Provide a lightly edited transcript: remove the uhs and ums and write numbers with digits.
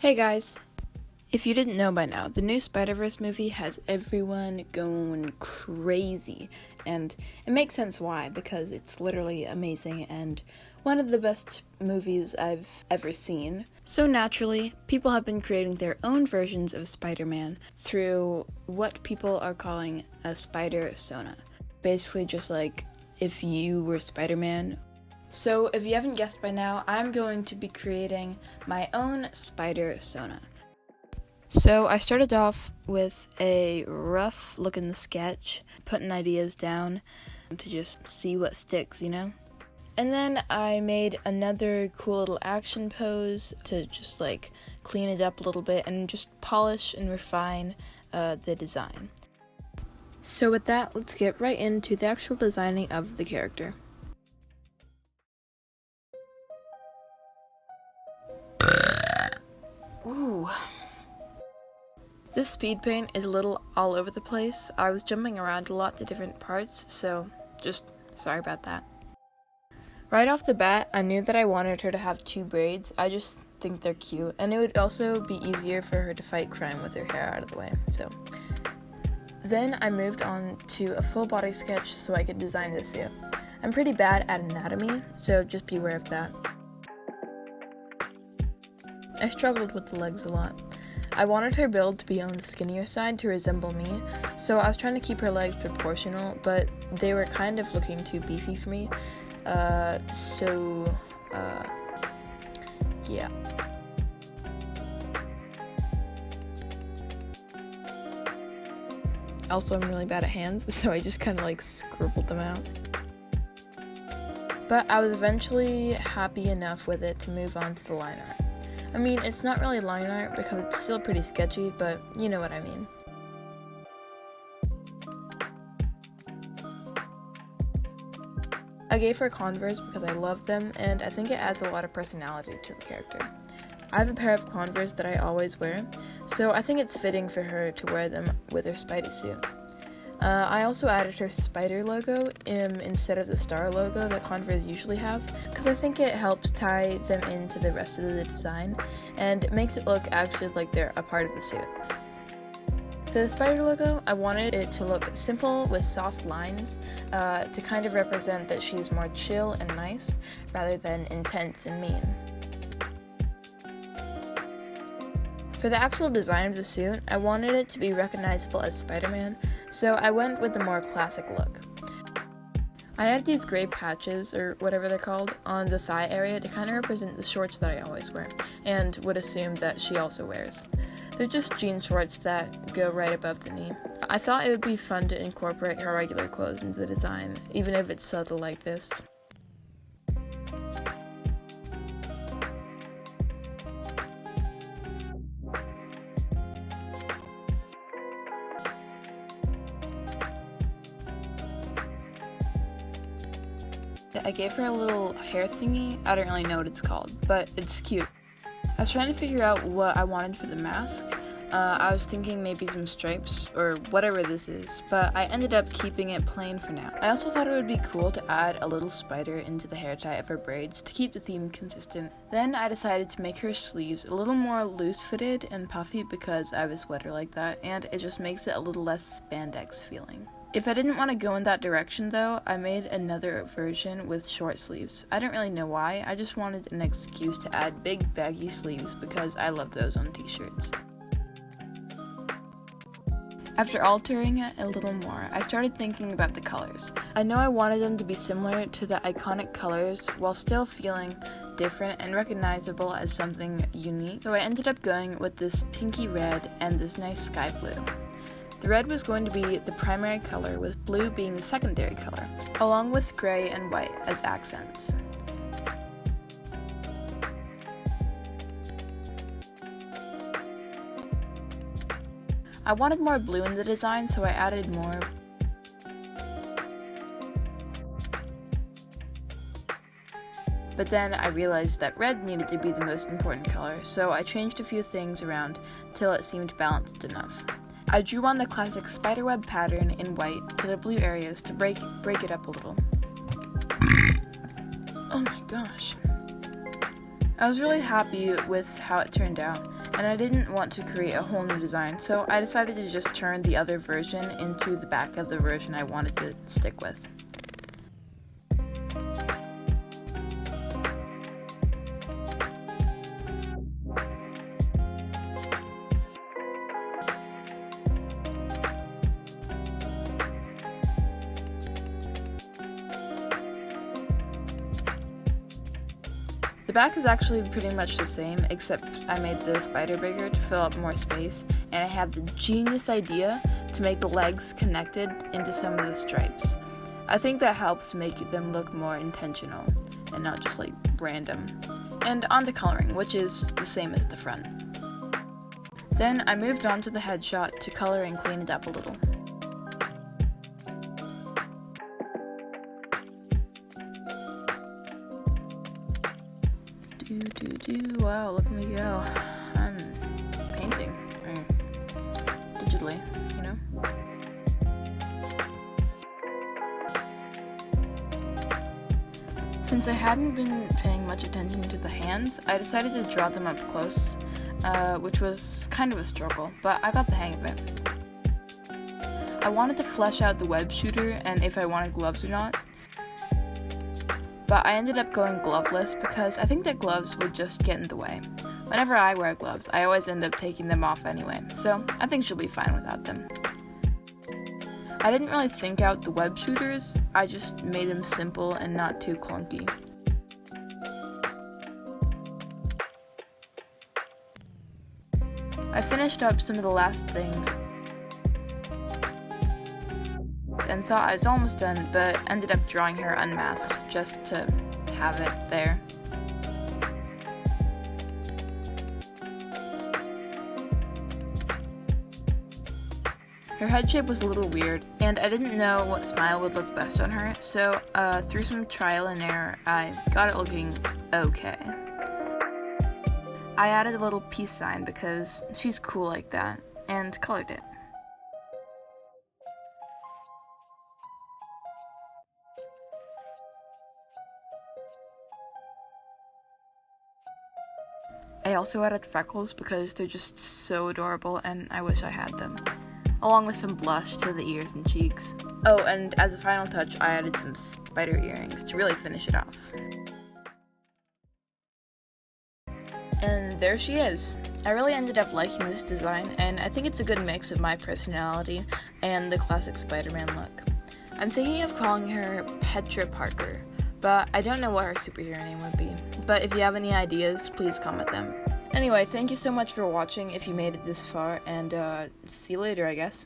Hey guys! If you didn't know by now, the new Spider-Verse movie has everyone going crazy, and it makes sense why, because it's literally amazing and one of the best movies I've ever seen. So naturally, people have been creating their own versions of Spider-Man through what people are calling a spider-sona. Basically just like if you were Spider-Man. So if you haven't guessed by now, I'm going to be creating my own spider-sona. So I started off with a rough looking sketch, putting ideas down to just see what sticks, you know? And then I made another cool little action pose to just like clean it up a little bit and just polish and refine the design. So with that, let's get right into the actual designing of the character. Ooh. This speed paint is a little all over the place. I was jumping around a lot to different parts, so just sorry about that. Right off the bat, I knew that I wanted her to have 2 braids. I just think they're cute, and it would also be easier for her to fight crime with her hair out of the way, so. Then I moved on to a full body sketch so I could design the suit. I'm pretty bad at anatomy, so just beware of that. I struggled with the legs a lot. I wanted her build to be on the skinnier side to resemble me, so I was trying to keep her legs proportional, but they were kind of looking too beefy for me, yeah. Also, I'm really bad at hands, so I just kind of like scribbled them out. But I was eventually happy enough with it to move on to the line art. I mean, it's not really line art because it's still pretty sketchy, but you know what I mean. I gave her Converse because I love them, and I think it adds a lot of personality to the character. I have a pair of Converse that I always wear, so I think it's fitting for her to wear them with her Spidey suit. I also added her spider logo instead of the star logo that Converse usually have, because I think it helps tie them into the rest of the design, and it makes it look actually like they're a part of the suit. For the spider logo, I wanted it to look simple with soft lines to kind of represent that she's more chill and nice, rather than intense and mean. For the actual design of the suit, I wanted it to be recognizable as Spider-Man, so I went with the more classic look. I added these gray patches, or whatever they're called, on the thigh area to kind of represent the shorts that I always wear, and would assume that she also wears. They're just jean shorts that go right above the knee. I thought it would be fun to incorporate her regular clothes into the design, even if it's subtle like this. I gave her a little hair thingy. I don't really know what it's called, but it's cute. I was trying to figure out what I wanted for the mask. I was thinking maybe some stripes or whatever this is, but I ended up keeping it plain for now. I also thought it would be cool to add a little spider into the hair tie of her braids to keep the theme consistent. Then I decided to make her sleeves a little more loose-fitted and puffy because I have a sweater like that, and it just makes it a little less spandex feeling. If I didn't want to go in that direction though, I made another version with short sleeves. I don't really know why, I just wanted an excuse to add big baggy sleeves because I love those on t-shirts. After altering it a little more, I started thinking about the colors. I know I wanted them to be similar to the iconic colors while still feeling different and recognizable as something unique, so I ended up going with this pinky red and this nice sky blue. The red was going to be the primary color, with blue being the secondary color, along with gray and white as accents. I wanted more blue in the design, so I added more. But then I realized that red needed to be the most important color, so I changed a few things around till it seemed balanced enough. I drew on the classic spiderweb pattern in white to the blue areas to break it up a little. Oh my gosh. I was really happy with how it turned out. and I didn't want to create a whole new design, so I decided to just turn the other version into the back of the version I wanted to stick with. The back is actually pretty much the same, except I made the spider bigger to fill up more space, and I had the genius idea to make the legs connected into some of the stripes. I think that helps make them look more intentional, and not just like random. And on to coloring, which is the same as the front. Then I moved on to the headshot to color and clean it up a little. Wow, look at me go. I'm painting. Digitally, you know? Since I hadn't been paying much attention to the hands, I decided to draw them up close, which was kind of a struggle, but I got the hang of it. I wanted to flesh out the web shooter and if I wanted gloves or not, but I ended up going gloveless because I think that gloves would just get in the way. Whenever I wear gloves, I always end up taking them off anyway, so I think she'll be fine without them. I didn't really think out the web shooters, I just made them simple and not too clunky. I finished up some of the last things and thought I was almost done, but ended up drawing her unmasked just to have it there. Her head shape was a little weird, and I didn't know what smile would look best on her, so through some trial and error, I got it looking okay. I added a little peace sign because she's cool like that, and colored it. I also added freckles because they're just so adorable and I wish I had them, along with some blush to the ears and cheeks. Oh, and as a final touch, I added some spider earrings to really finish it off. And there she is. I really ended up liking this design, and I think it's a good mix of my personality and the classic Spider-Man look. I'm thinking of calling her Petra Parker, but I don't know what her superhero name would be. But if you have any ideas, please comment them. Anyway, thank you so much for watching if you made it this far, and see you later, I guess.